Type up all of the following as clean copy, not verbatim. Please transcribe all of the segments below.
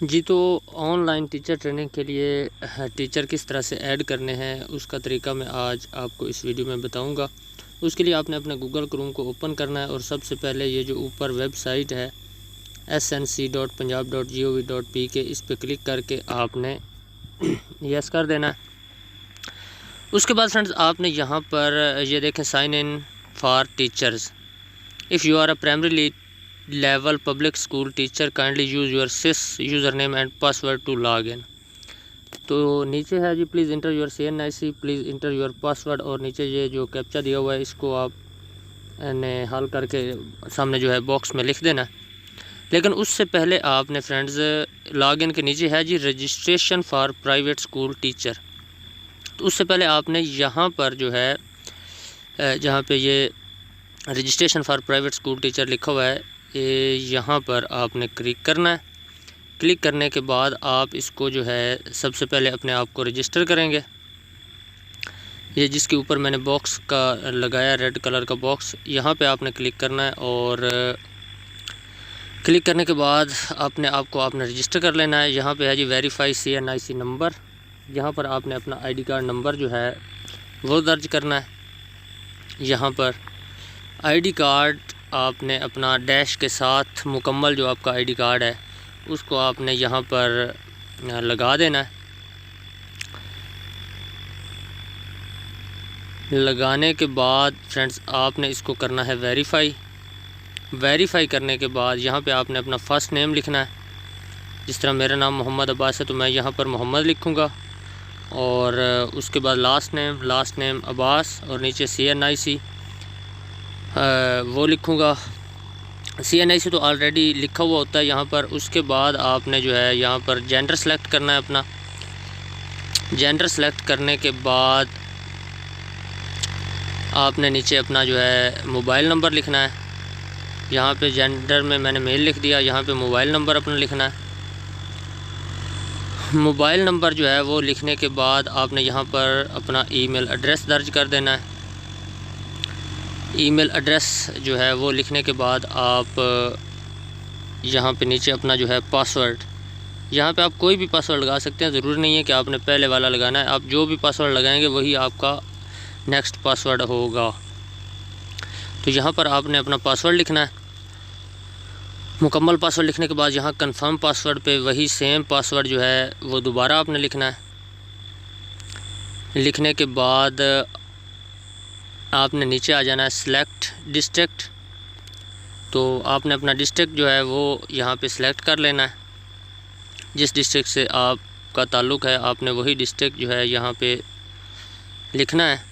जी, तो online teacher training के लिए टीचर किस तरह से ऐड करने हैं उसका तरीका मैं आज आपको इस वीडियो में बताऊंगा। उसके लिए आपने अपना गूगल क्रोम को ओपन करना है और सबसे पहले ये जो ऊपर वेबसाइट है snc.punjab.gov.pk इस पर क्लिक करके आपने यस कर देना है। उसके बाद फ्रेंड्स आपने यहाँ पर ये देखें sign in for teachers. If you are a primary level public school teacher kindly use your SIS username and password to log in. तो नीचे है जी please enter your CNIC, please enter your password, और नीचे ये जो captcha दिया हुआ है इसको आप ने हल करके सामने जो है बॉक्स में लिख देना है। लेकिन उससे पहले आपने फ्रेंड्स लॉगिन के नीचे है जी registration for private school teacher. तो उससे पहले आपने यहाँ पर जो है जहाँ पे ये registration for private school teacher लिखा हुआ है ये यहाँ पर आपने क्लिक करना है। क्लिक करने के बाद आप इसको जो है सबसे पहले अपने आप को रजिस्टर करेंगे। ये जिसके ऊपर मैंने बॉक्स का लगाया रेड कलर का बॉक्स, यहाँ पे आपने क्लिक करना है और क्लिक करने के बाद अपने आप को आपने रजिस्टर कर लेना है। यहाँ पे है जी वेरीफाई CNIC नंबर। यहाँ पर आपने अपना ID कार्ड नंबर जो है वो दर्ज करना है। यहाँ पर ID कार्ड आपने अपना डैश के साथ मुकम्मल जो आपका ID कार्ड है उसको आपने यहाँ पर लगा देना है। लगाने के बाद फ्रेंड्स आपने इसको करना है वेरीफाई करने के बाद यहाँ पे आपने अपना फ़र्स्ट नेम लिखना है। जिस तरह मेरा नाम मोहम्मद अब्बास है तो मैं यहाँ पर मोहम्मद लिखूँगा, और उसके बाद लास्ट नेम अब्बास, और नीचे CNIC वो लिखूँगा। CNIC तो ऑलरेडी लिखा हुआ होता है यहाँ पर। उसके बाद आपने जो है यहाँ पर जेंडर सेलेक्ट करना है अपना। जेंडर सेलेक्ट करने के बाद आपने नीचे अपना जो है मोबाइल नंबर लिखना है। यहाँ पे जेंडर में मैंने मेल लिख दिया, यहाँ पे मोबाइल नंबर अपना लिखना है। मोबाइल नंबर जो है वो लिखने के बाद आपने यहाँ पर अपना ईमेल एड्रेस दर्ज कर देना है। ईमेल एड्रेस जो है वो लिखने के बाद आप यहाँ पे नीचे अपना जो है पासवर्ड, यहाँ पे आप कोई भी पासवर्ड लगा सकते हैं, ज़रूरी नहीं है कि आपने पहले वाला लगाना है। आप जो भी पासवर्ड लगाएंगे वही आपका नेक्स्ट पासवर्ड होगा। तो यहाँ पर आपने अपना पासवर्ड लिखना है। मुकम्मल पासवर्ड लिखने के बाद यहाँ कंफर्म पासवर्ड पे वही सेम पासवर्ड जो है वो दोबारा आपने लिखना है। लिखने के बाद आपने नीचे आ जाना है सिलेक्ट डिस्ट्रिक्ट। तो आपने अपना डिस्ट्रिक्ट जो है वो यहाँ पे सिलेक्ट कर लेना है। जिस डिस्ट्रिक्ट से आपका ताल्लुक़ है आपने वही डिस्ट्रिक्ट जो है यहाँ पे लिखना है।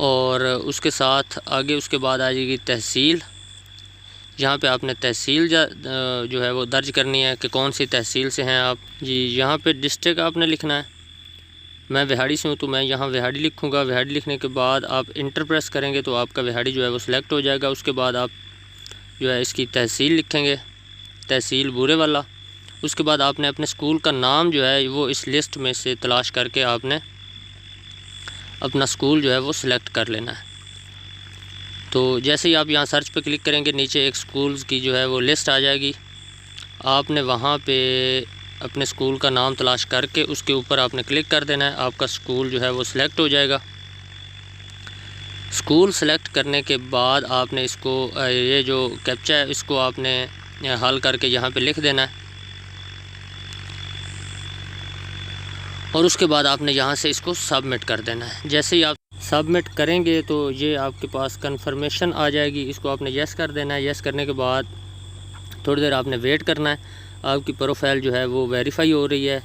और उसके साथ आगे उसके बाद आ जाएगी तहसील। यहाँ पे आपने तहसील जो है वो दर्ज करनी है कि कौन सी तहसील से हैं आप। जी यहाँ पे डिस्ट्रिक्ट आपने लिखना है। मैं विहाड़ी से हूँ तो मैं यहाँ विहाड़ी लिखूँगा। विहाड़ी लिखने के बाद आप इंटर प्रेस करेंगे तो आपका विहाड़ी जो है वो सिलेक्ट हो जाएगा। उसके बाद आप जो है इसकी तहसील लिखेंगे, तहसील बूरे वाला। उसके बाद आपने अपने स्कूल का नाम जो है वो इस लिस्ट में से तलाश करके आपने अपना स्कूल जो है वो सिलेक्ट कर लेना है। तो जैसे ही आप यहाँ सर्च पे क्लिक करेंगे नीचे एक स्कूल्स की जो है वो लिस्ट आ जाएगी। आपने वहाँ पे अपने स्कूल का नाम तलाश करके उसके ऊपर आपने क्लिक कर देना है। आपका स्कूल जो है वो सिलेक्ट हो जाएगा। स्कूल सेलेक्ट करने के बाद आपने इसको ये जो कैप्चा है इसको आपने हल करके यहाँ पे लिख देना है, और उसके बाद आपने यहाँ से इसको सबमिट कर देना है। जैसे ही आप सबमिट करेंगे तो ये आपके पास कंफर्मेशन आ जाएगी। इसको आपने यस कर देना है। यस करने के बाद थोड़ी देर आपने वेट करना है। आपकी प्रोफाइल जो है वो वेरीफाई हो रही है।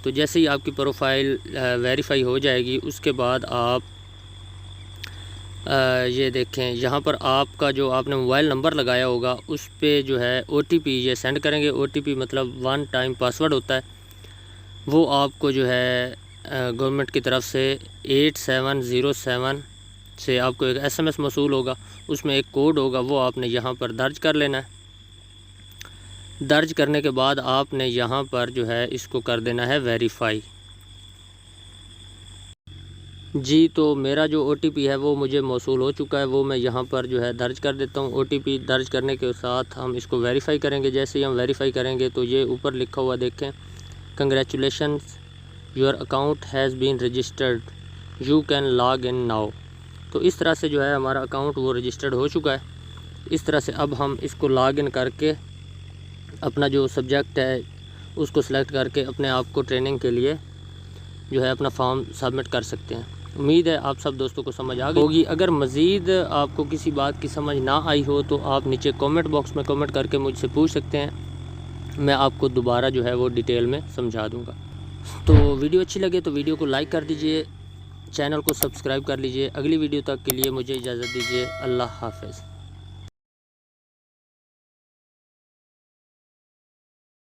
तो जैसे ही आपकी प्रोफाइल वेरीफाई हो जाएगी उसके बाद आप ये देखें यहाँ पर आपका जो आपने मोबाइल नंबर लगाया होगा उस पे जो है OTP ये सेंड करेंगे। OTP मतलब 1 टाइम पासवर्ड होता है। वो आपको जो है गवर्नमेंट की तरफ से 8707 से आपको एक SMS मौसूल होगा, उसमें एक कोड होगा, वो आपने यहाँ पर दर्ज कर लेना है। दर्ज करने के बाद आपने यहाँ पर जो है इसको कर देना है वेरीफाई। जी, तो मेरा जो OTP है वो मुझे मौसूल हो चुका है, वो मैं यहाँ पर जो है दर्ज कर देता हूँ। OTP दर्ज करने के साथ हम इसको वेरीफ़ाई करेंगे। जैसे ही हम वेरीफ़ाई करेंगे तो ये ऊपर लिखा हुआ देखें, congratulations your account has been registered, you can log in now. तो इस तरह से जो है हमारा अकाउंट वो रजिस्टर्ड हो चुका है। इस तरह से अब हम इसको लॉग इन करके अपना जो सब्जेक्ट है उसको सिलेक्ट करके अपने आप को ट्रेनिंग के लिए जो है अपना फॉर्म सबमिट कर सकते हैं। उम्मीद है आप सब दोस्तों को समझ आ गई होगी। अगर मज़ीद आपको किसी बात की समझ ना आई हो तो आप नीचे कमेंट बॉक्स में कमेंट करके मुझसे पूछ सकते हैं, मैं आपको दोबारा जो है वो डिटेल में समझा दूँगा। तो वीडियो अच्छी लगे तो वीडियो को लाइक कर दीजिए, चैनल को सब्सक्राइब कर लीजिए। अगली वीडियो तक के लिए मुझे इजाज़त दीजिए। अल्लाह हाफ़िज़।